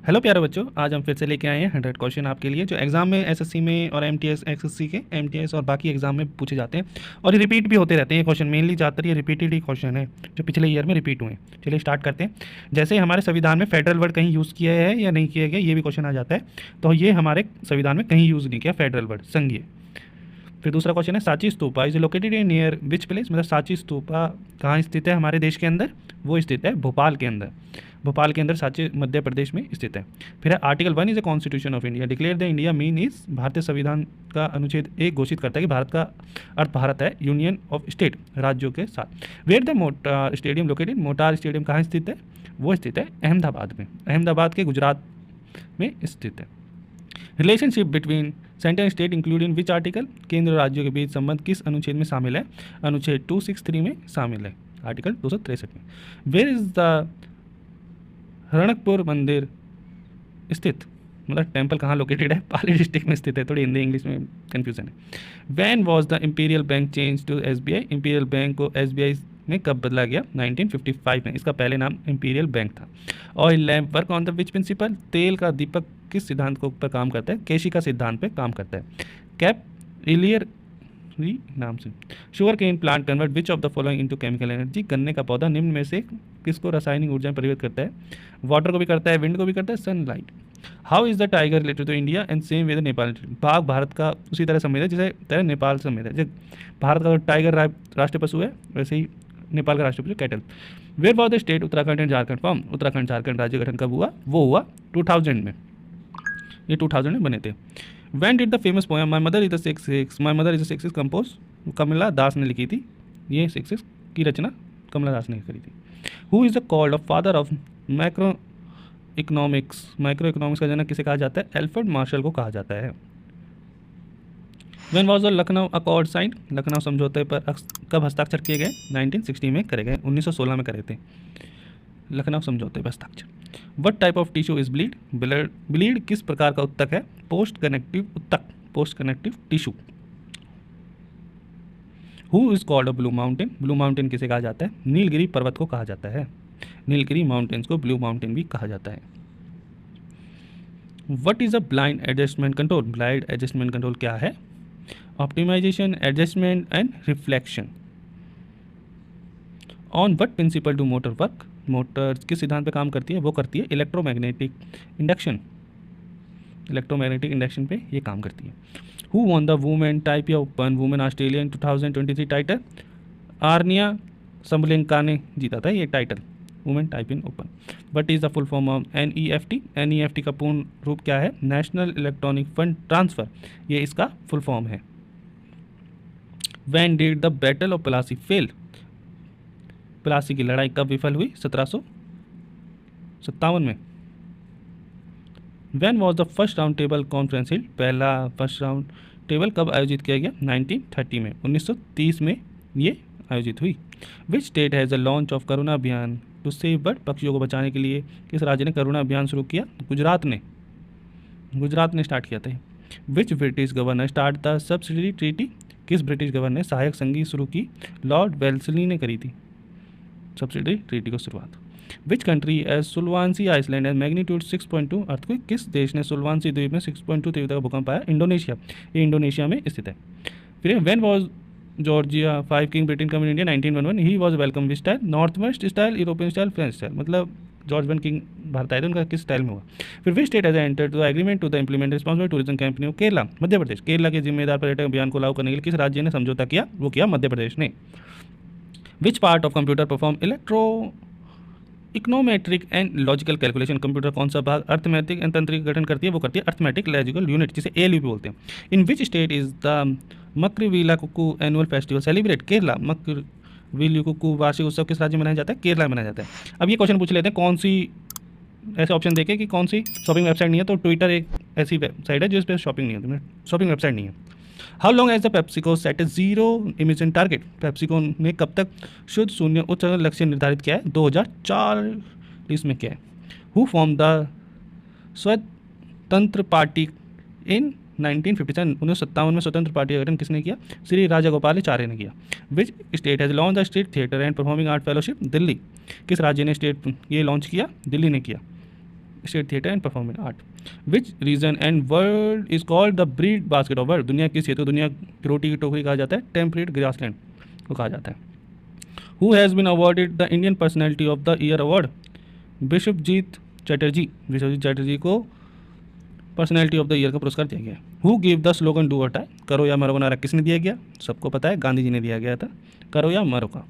Hello प्यारे बच्चों, आज हम फिर से लेके आए हैं 100 क्वेश्चन आपके लिए जो एग्जाम में एसएससी में और एमटीएस एसएससी के एमटीएस और बाकी एग्जाम में पूछे जाते हैं और ये रिपीट भी होते रहते हैं। ये क्वेश्चन मेनली ज़्यादातर ये रिपीटेड ही क्वेश्चन है जो पिछले ईयर में रिपीट हुए। चलिए स्टार्ट करते हैं। जैसे हमारे संविधान में फेडरल वर्ड कहीं यूज़ किया है या नहीं किया गया, ये भी क्वेश्चन आ जाता है। तो ये हमारे संविधान में कहीं यूज़ नहीं किया फेडरल वर्ड, संघीय। फिर दूसरा क्वेश्चन है Sanchi stupa is located in near which place, मतलब सांची स्तूपा कहाँ स्थित है हमारे देश के अंदर, वो स्थित है भोपाल के अंदर। भोपाल के अंदर सांची मध्य प्रदेश में स्थित है। फिर है article 1 is the constitution of India declare the India mean is, भारतीय संविधान का अनुच्छेद 1 घोषित करता है कि भारत का अर्थ भारत है, यूनियन ऑफ स्टेट राज्यों के साथ। Where the Motera stadium located, Motera stadium कहाँ स्थित है, वो स्थित है अहमदाबाद में, अहमदाबाद के गुजरात में स्थित है। Relationship between centre state including which article, केंद्र और राज्यों के बीच संबंध किस अनुच्छेद में शामिल है, अनुच्छेद 263 में शामिल है, आर्टिकल 263 में। वेयर इज द रणकपुर मंदिर स्थित, मतलब टेम्पल कहाँ लोकेटेड है, पाली डिस्ट्रिक्ट में स्थित है। थोड़ी हिंदी इंग्लिश में कन्फ्यूजन है। When was the Imperial Bank change to SBI, Imperial Bank को एसबीआई में कब बदला गया, 1955 में। इसका पहले नाम इंपीरियल बैंक था। Oil lamp work on the which principle, तेल का दीपक किस सिद्धांत को पर काम करता है, केशी का सिद्धांत पे काम करता है। कैप इलियर नाम से। Sugarcane plant convert which of the following into chemical energy, गन्ने का पौधा निम्न में से किसको रासायनिक ऊर्जा में परिवर्तित करता है, वाटर को भी करता है, विंड को भी करता है, sunlight. How is the tiger related to India and same with Nepal, बाघ भारत का उसी तरह समेत है जैसे तरह नेपाल समेत है। जैसे भारत का टाइगर राष्ट्रीय पशु है, वैसे ही नेपाल का राष्ट्रीय पशु cattle. Where was the state Uttarakhand and Jharkhand form, Uttarakhand Jharkhand राज्य गठन कब हुआ, वो हुआ 2000 में, ये 2000 में बने थे। When did the famous poem My Mother is the 666, My Mother is the 666 compose, कमला दास ने लिखी थी। ये 666 की रचना कमला दास ने करी थी। Who is the called of father of macro economics, micro economics का जनक किसे कहा जाता है, एल्फ्रेड मार्शल को कहा जाता है। When was the Lucknow accord sign, Lucknow समझौते पर कब हस्ताक्षर किए गए, 1960 में करे गए, 1916 में करे थे लखनऊ समझौते पर हस्ताक्षर। What type of tissue is bleed, bleed किस प्रकार का उत्तक है, पोस्ट कनेक्टिव उत्तक, post connective tissue. Who is called a blue mountain, blue mountain किसे कहा जाता है, नीलगिरी पर्वत को कहा जाता है, नीलगिरी माउंटेन्स को ब्लू माउंटेन भी कहा जाता है। What is a blind adjustment control, blind adjustment control क्या है, optimisation adjustment and reflection. On what principle do motor work, motor किस सिद्धांत पे काम करती है, वो करती है इलेक्ट्रोमैग्नेटिक इंडक्शन, इलेक्ट्रोमैग्नेटिक इंडक्शन पे ये काम करती है। Who won the women type या ओपन वुमेन ऑस्ट्रेलियन 2023 टाइटल, आर्निया संबलिंका ने जीता था ये title, women type in open. What is the full form of NEFT, NEFT का पूर्ण रूप क्या है, नेशनल इलेक्ट्रॉनिक फंड ट्रांसफ़र, ये इसका फुल फॉर्म है। When did the battle of Plassey fail, Plassey की लड़ाई कब विफल हुई, 1757 में। Van was the first round table conference healed, पहला फर्स्ट राउंड टेबल कब आयोजित किया गया, 1930 में, 1930 में ये आयोजित हुई। Which state has the launch of Karuna Abhiyan to save bird, पक्षियों को बचाने के लिए किस राज्य ने करुणा अभियान शुरू किया, गुजरात ने, गुजरात ने स्टार्ट किया था। विच British governor start the subsidy treaty, किस ब्रिटिश गवर्नर ने सहायक संधि शुरू की, लॉर्ड वेल्सली ने करी थी सब्सिडी ट्रीटी को शुरुआत। Which country has Sulawesi island has magnitude 6.2 earthquake, किस देश ने सुलवांसी द्वीप में 6.2 तीव्रता का भूकंप आया, इंडोनेशिया, ये इंडोनेशिया में स्थित है। फिर when was George 5 king Britain come in India, 1911, he was welcome which style, north west style, European style, French style, मतलब जॉर्ज 1 किंग भारत आए थे उनका किस स्टाइल में हुआ। फिर which state has enter to the agreement to the implement responsible tourism company of Kerala, Madhya Pradesh, Kerala के जिम्मेदार पर्यटन अभियान को लागू करने के लिए किस राज्य ने समझौता किया, वो किया मध्य प्रदेश ने। Which part of computer perform electro econometric and logical calculation, computer कौन सा भाग अर्थमेटिक एंड तंत्रिक गठन करती है, वो करती है अर्थमेटिक लॉजिकल यूनिट, जिसे ALU बोलते हैं। In which state is the Makaravilakku annual festival celebrate, Kerala, Makaravilakku वार्षिक उत्सव किस राज्य में मनाया जाता है, केरला में मनाया जाता है। अब ये क्वेश्चन पूछ लेते हैं कौन सी, ऐसे ऑप्शन देखे कि कौन सी शॉपिंग वेबसाइट नहीं है, तो ट्विटर एक ऐसी वेबसाइट है जिस पर शॉपिंग नहीं है, शॉपिंग वेबसाइट नहीं है। How long as the PepsiCo set a zero emission target, PepsiCo ने कब तक शुद्ध शून्य उच्च लक्ष्य निर्धारित किया है, 2040 में किया है। हु फॉर्म द स्वतंत्र पार्टी इन 1957, 1957 में स्वतंत्र पार्टी का गठन किसने किया, श्री राजागोपालाचार्य ने किया। Which state has launch the state theatre and performing art fellowship, Delhi, किस राज्य ने स्टेट ये लॉन्च किया, दिल्ली ने किया। State theatre and performing art. Which region and world is called the breed basket of world, दुनिया किस क्षेत्र, दुनिया की रोटी की टोकरी कहा जाता है, टेम्परेट ग्रासलैंड को कहा जाता है। Who has been awarded the Indian personality of the year award, Vishwajit Chatterjee, Vishwajit Chatterjee को पर्सनैलिटी ऑफ द ईयर का पुरस्कार दिया गया। Who give the slogan do or die, करो या मरो का नारा किसने दिया गया, सबको पता है गांधी जी ने दिया गया था, करो या मरो का,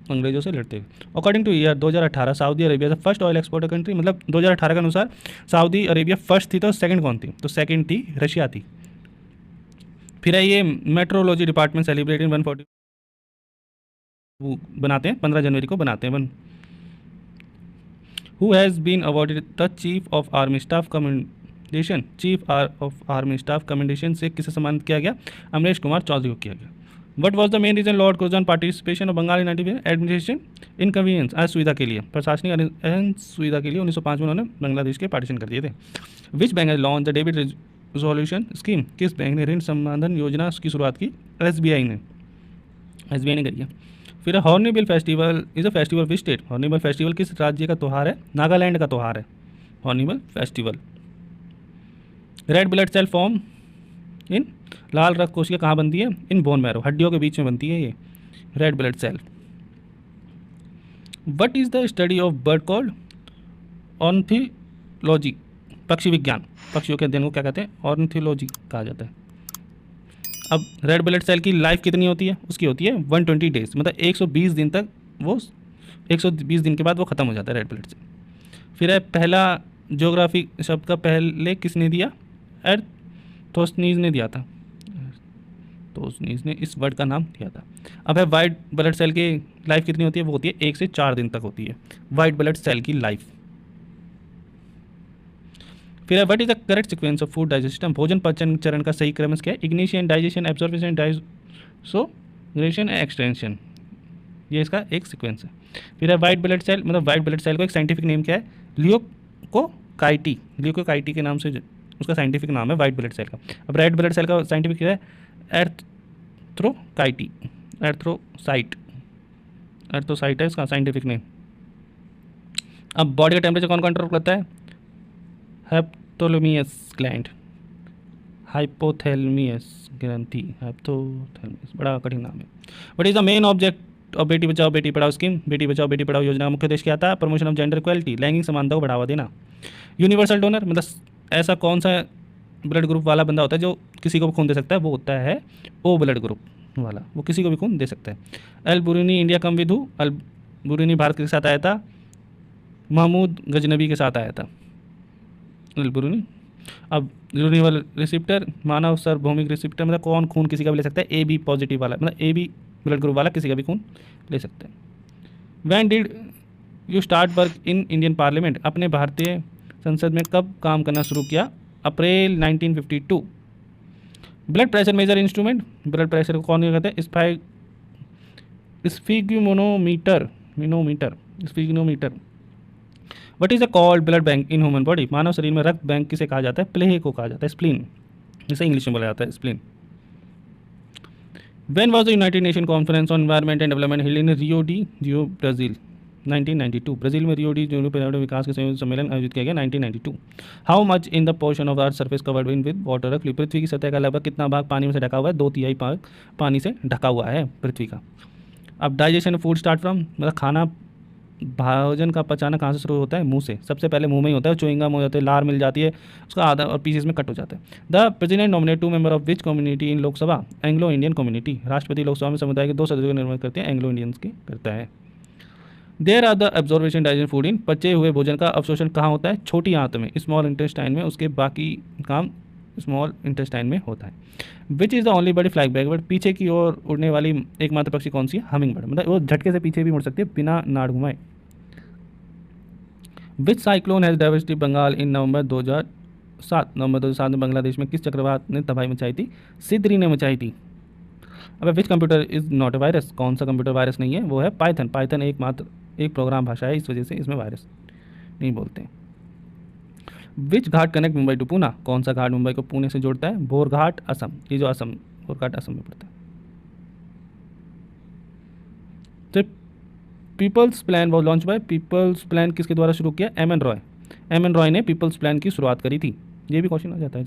अंग्रेजों से लड़ते हुए। According two year 2018 Saudi Arabia the first oil exporter country, मतलब 2018 के अनुसार सऊदी अरेबिया फर्स्ट थी तो सेकंड कौन थी, तो सेकंड थी रशिया थी। फिर है ये मेट्रोलॉजी डिपार्टमेंट सेलिब्रेट इन 140 बनाते हैं 15 जनवरी को बनाते हैं who has been awarded the chief of army staff commendation, chief of army staff commendation से किसे सम्मानित किया गया, अमरीश कुमार चौधरी को किया गया। What was the main reason Lord Curzon participation of Bengal in administration inconvenience, असुविधा के लिए, प्रशासनिक सुविधा के लिए 1905 में उन्होंने बांग्लादेश के पार्टीशन कर दिए थे। Which bank has launch the debit resolution scheme, किस बैंक ने ऋण समाधान योजना की शुरुआत की, एसबीआई ने करी है। फिर hornbill festival is a festival which state, hornbill festival किस राज्य का त्यौहार है, नागालैंड का त्यौहार है hornbill festival. Red blood cell form in, लाल रक्त कोशिका कहाँ बनती है, इन बोन मैरो, हड्डियों के बीच में बनती है ये red blood cell. What is the study of bird called, ornithology, पक्षी विज्ञान, पक्षियों के अध्ययन को क्या कहते हैं, ऑर्निथोलॉजी कहा जाता है। अब रेड ब्लड सेल की लाइफ कितनी होती है, उसकी होती है 120 डेज, मतलब 120 दिन तक, वो 120 दिन के बाद वो ख़त्म हो जाता है रेड ब्लड सेल। फिर है पहला ज्योग्राफी शब्द का पहले किसने दिया, एर्थोस्नीज ने दिया था, एर्थोस्नीज ने इस वर्ड का नाम दिया था। अब है वाइट ब्लड सेल की लाइफ कितनी होती है, वो होती है 1 से 4 दिन तक होती है वाइट ब्लड सेल की लाइफ। फिर है what is the correct sequence of food digestion, भोजन पाचन चरण का सही क्रम क्या है, ignition, digestion, absorption, digestion, extension, ये इसका एक सीक्वेंस है। फिर है वाइट ब्लड सेल, मतलब वाइट ब्लड सेल को एक साइंटिफिक नेम क्या है, लियोकोकाइटी, लियोकोकाइटी के नाम से उसका साइंटिफिक नाम है वाइट ब्लड सेल का। अब रेड ब्लड सेल का साइंटिफिक क्या है, एर्थ्रोकाइटी, एर्थ्रोसाइट है इसका साइंटिफिक नेम। अब बॉडी का टेम्परेचर कौन कंट्रोल करता है, हाइपोथैलेमस ग्लैंड, हाइपोथैलेमस ग्रंथि, हाइपोथैलेमस, बड़ा कठिन नाम है। What is the main object of Beti Bachao Beti Padhao scheme, Beti Bachao Beti Padhao योजना का मुख्य उद्देश्य क्या था, प्रमोशन ऑफ जेंडर इक्वलिटी, लैंगिक समानता को बढ़ावा देना। यूनिवर्सल डोनर, मतलब ऐसा कौन सा ब्लड ग्रुप वाला बंदा होता है जो किसी को भी खून दे सकता है, वो होता है ओ ब्लड ग्रुप वाला, वो किसी को भी खून दे सकता है। अल बुरूनी इंडिया कम विद हू, अल बुरूनी भारत के साथ आया था, महमूद गजनबी के साथ आया था अल बुरूनी। अब यूनिवर्सल रिसिप्टर, मानव सार्वभौमिक रिसिप्टर, मतलब कौन खून किसी का भी ले सकता है, ए बी पॉजिटिव वाला, मतलब ए बी ब्लड ग्रुप वाला किसी का भी खून ले सकता है। When did you start work in Indian parliament, अपने भारतीय संसद में कब काम करना शुरू किया, April 1952। Blood pressure measure instrument, blood pressure को कौन कहते हैं, sphygmomanometer, sphygmometer. What is a called blood bank in human body, मानव शरीर में रक्त बैंक किसे कहा जाता है, प्लेह को कहा जाता है, स्प्लीन, जिसे इंग्लिश में बोला जाता है spleen. When was the United nation conference on environment and development held in Rio de Jio Brazil, 1992, Brazil में रियो डी जेनेरो पर्यावरण विकास के संयुक्त सम्मेलन आयोजित किया गया 1992। How much in the portion of earth surface covered in with water, पृथ्वी की सतह का लगभग कितना भाग पानी में से ढका हुआ है, 2/3 भाग पानी से ढका हुआ है पृथ्वी का। अब डाइजेशन फूड स्टार्ट फ्रॉम, मतलब खाना भोजन का पचाना कहाँ से शुरू होता है, मुंह से, सबसे पहले मुंह में ही होता है, चुइंगम हो जाते हैं, लार मिल जाती है, उसका आधा और पीसेस में कट हो जाता है। The president nominate 2 member of which community in Lok Sabha, Anglo Indian community, राष्ट्रपति लोकसभा में समुदाय के 2 सदस्यों का निर्माण करते हैं, एंग्लो इंडियंस के करता है। There are the absorption digestion food in, पचे हुए भोजन का अवशोषण कहाँ होता है, छोटी आंत में, स्मॉल इंटेस्टाइन में, उसके बाकी काम स्मॉल इंटेस्टाइन में होता है। Which is the only bird flying backward, पीछे की ओर उड़ने वाली एकमात्र पक्षी कौन सी है, हमिंग बर्ड, मतलब वो झटके से पीछे भी मुड़ सकती है बिना नाड़ घुमाए। विच साइक्लोन हैज़ डेवस्टेड बंगाल इन नवंबर 2007 में बांग्लादेश में किस चक्रवात ने तबाही मचाई थी, सिद्री ने मचाई थी। अब which computer is not a virus, कौन सा कंप्यूटर वायरस नहीं है, वो है पाइथन, पाइथन एकमात्र एक प्रोग्राम भाषा है, इस वजह से इसमें वायरस नहीं बोलते। विच घाट कनेक्ट मुंबई टू पूना, कौन सा घाट मुंबई को पुणे से जोड़ता है, बोरघाट असम, ये जो असम, बोरघाट असम में पड़ता है। People's plan was launch by, people's plan किसके द्वारा शुरू किया? M N Roy. M N Roy ने पीपल्स प्लान की शुरुआत करी थी। ये भी क्वेश्चन आ जाता है।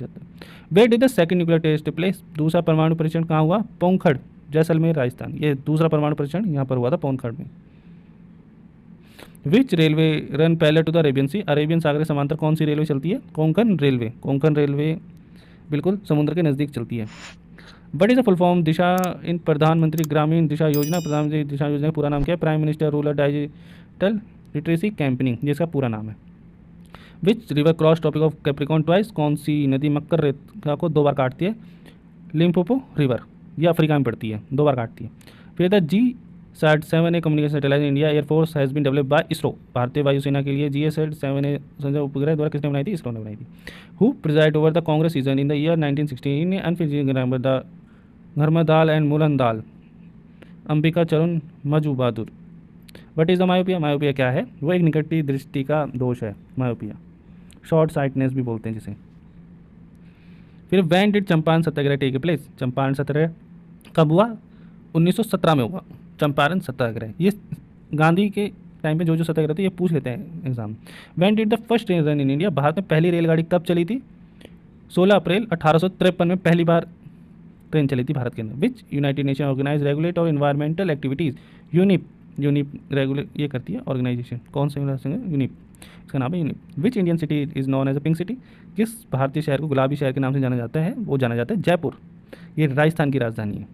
Where did the second nuclear test place, दूसरा परमाणु परीक्षण कहाँ हुआ? पोखरण, जैसलमेर, राजस्थान। ये दूसरा परमाणु परीक्षण यहाँ पर हुआ था पोखरण में। Which railway run parallel to the Arabian sea, Arabian सागर के समांतर कौन सी रेलवे चलती है? कोंकण रेलवे। कोंकण रेलवे बिल्कुल समुद्र के नज़दीक चलती है। What is the full form Disha in Pradhanmantri Gramin दिशा योजना, प्रधानमंत्री दिशा योजना का पूरा नाम क्या है? Prime minister rural digital literacy campaigning, जिसका पूरा नाम है। Which river cross topic of Capricorn twice, कौन सी नदी मकर रेखा को 2 बार काटती है? लिम्पोपो रिवर, ये अफ्रीका में पड़ती है, 2 बार काटती है। फिर the GSAT-7A communication satellite India air force has been developed by ISRO, भारतीय वायुसेना के लिए GSAT-7A उपग्रह द्वारा किसने बनाई थी? इसरो ने बनाई थी। Who presided over the Congress session in the year 1916 and फिर द धर्मदाल एंड मूलनदाल, अंबिका चरण मजूबहादुर। What is the myopia, myopia क्या है? वो एक निकटती दृष्टि का दोष है, मायोपिया, शॉर्ट साइटनेस भी बोलते हैं जिसे। फिर when did Champaran Satyagraha take place, Champaran Satyagraha कब हुआ? 1917 में हुआ चंपारण सत्याग्रह। ये गांधी के टाइम पे जो सत्याग्रह थे ये पूछ लेते हैं exam. When did the first train run in India, Bharat में पहली रेलगाड़ी कब चली थी? 16 अप्रैल 1853 में पहली बार ट्रेन चली थी भारत के अंदर। विच यूनाइटेड नेशन ऑर्गेनाइज रेगुलेट और environmental activities, UNEP, UNEP regulate ये करती है ऑर्गेनाइजेशन, कौन सा यूनिप, इसका नाम है यूनिप। Which Indian city is known as a pink city, किस भारतीय शहर को गुलाबी शहर के नाम से जाना जाता है? वो जाना जाता है जयपुर, ये राजस्थान की राजधानी है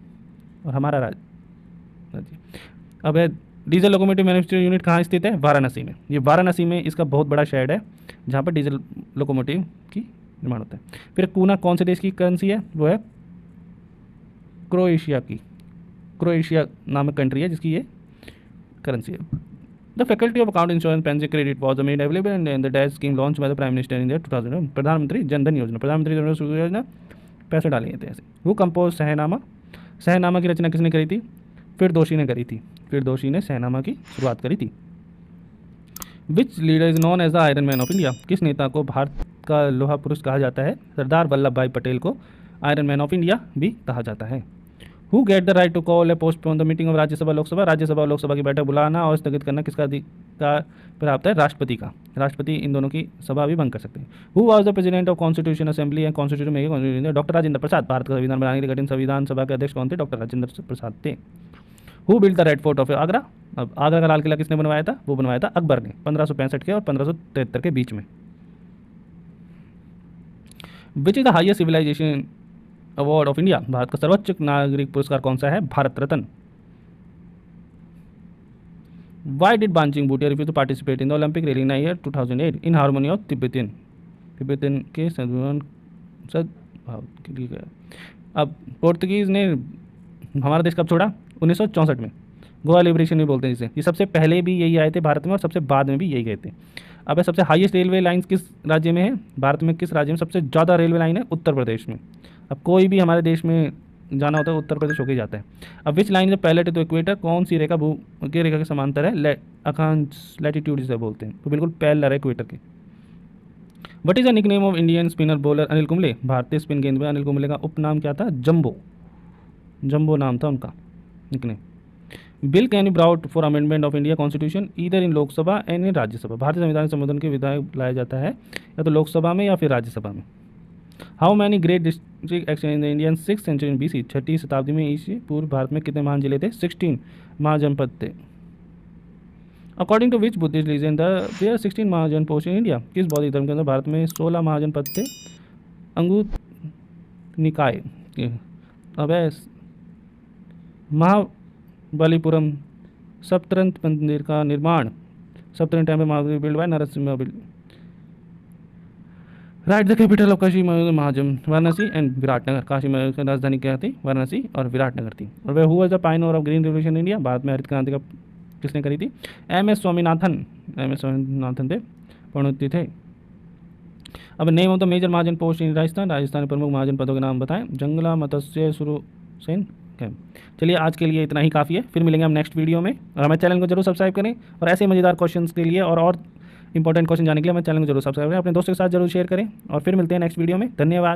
और हमारा राज्य। अब है डीजल लोकोमोटिव मैन्युफैक्चरिंग यूनिट कहाँ स्थित है? वाराणसी में। ये वाराणसी में इसका बहुत बड़ा शेड है जहाँ पर डीजल लोकोमोटिव की निर्माण होता है। फिर कूना कौन से देश की करेंसी है? वो है क्रोएशिया की, क्रोएशिया नामक कंट्री है जिसकी ये करेंसी है। The faculty of account insurance pension credit was made available and the dash scheme launch by the prime minister in 2000, प्रधानमंत्री जनधन योजना, प्रधानमंत्री जनधन योजना, पैसे डाले थे ऐसे। वो कंपोज शहनामा, शहनामा की रचना किसने करी थी? फिरदौसी ने करी थी, फिरदौसी ने शहनामा की शुरुआत करी थी। Which leader is known as the iron man of India, किस नेता को भारत का लोहा पुरुष कहा जाता है? सरदार वल्लभ भाई पटेल को आयरन मैन ऑफ इंडिया भी कहा जाता है। Who get the right to call a postpone the meeting of Rajya Sabha Lok Sabha, Rajya Sabha और लोकसभा की बैठक बुलाना और स्थगित करना किसका अधिकार प्राप्त है? राष्ट्रपति का। राष्ट्रपति इन दोनों की सभा भी भंग कर सकते हैं। Who was the president of constitution assembly and constitution making constitution, doctor Rajendra Prasad. Bharat का संविधान बनाने के लिए गठित संविधान सभा के अध्यक्ष कौन थे? डॉक्टर राजेंद्र प्रसाद थे। Who build the red fort of Agra, अब आगरा का लाल किला किसने बनवाया था? वो बनवाया था अकबर ने 1565 के और 1573 के बीच में। Which is the highest civilisation award of India, Bharat का सर्वोच्च नागरिक पुरस्कार कौन सा है? Bharat Ratna. Why did Baichung Bhutia refuse to participate in the Olympic रेलिंग in year 2008 in harmony of Tibetan, Tibetan के सद्भाव के लिए। अब पोर्तुगीज़ ने हमारा देश कब छोड़ा? 1964 में, गोवा लिबरेशन भी बोलते हैं जिसे। ये सबसे पहले भी यही आए थे भारत में और सबसे बाद में भी यही गए थे। अब सबसे हाईएस्ट रेलवे लाइन्स किस राज्य में है? भारत में किस राज्य में सबसे ज़्यादा रेलवे लाइन है? उत्तर प्रदेश में। अब कोई भी हमारे देश में जाना होता है उत्तर प्रदेश होकर जाता है। अब which line is parallel to equator, कौन सी रेखा भू के रेखा के समांतर है? अक्षांश, लैटिट्यूड जिसे बोलते हैं, तो बिल्कुल पैरेलल है इक्वेटर के। What is the nickname of Indian spinner bowler Anil Kumble, भारतीय स्पिन गेंदबाज अनिल कुंबले का उपनाम क्या था? जंबो, जंबो नाम था उनका nickname. Bill can be brought for amendment of India constitution either in Lok Sabha and in Rajya Sabha, भारतीय संविधान संशोधन के विधायक लाया जाता है या तो लोकसभा में या फिर राज्यसभा में। How many great district action in the Indian 6th century BC, 6वीं शताब्दी में ईसा पूर्व भारत में कितने महान जिले थे? 16 महाजनपद थे। According to which Buddhist religion there 16 Mahajanapadas in India, किस बौद्ध धर्म के अंदर भारत में 16 महाजनपद थे? अंगुत्तर निकाय। अब महाबलीपुरम सप्तरंग मंदिर का निर्माण, Saptarang temple Mahabali build by Narasimha build. Write the capital of Kashi महाजन, वाराणसी एंड विराटनगर। काशी की राजधानी क्या थी? वाराणसी और विराटनगर थी। और वह हुआ the Pioneer of green revolution India, Bharat में हरित क्रांति का किसने करी थी? MS स्वामीनाथन, MS स्वामीनाथन थे, प्रणोती थे। अब name of the major Mahajanapadas in Rajasthan, Rajasthan के प्रमुख महाजन पदों के नाम बताएं। जंगला, मत्स्य, सुरसेन। चलिए आज के लिए इतना ही काफ़ी है, फिर मिलेंगे हम नेक्स्ट वीडियो में। और हमारे चैनल को जरूर सब्सक्राइब करें और ऐसे मज़ेदार क्वेश्चंस के लिए और इंपॉर्टेंट क्वेश्चन जानने के लिए हमारे चैनल को जरूर सब्सक्राइब करें, अपने दोस्तों के साथ जरूर शेयर करें और फिर मिलते हैं नेक्स्ट वीडियो में। धन्यवाद।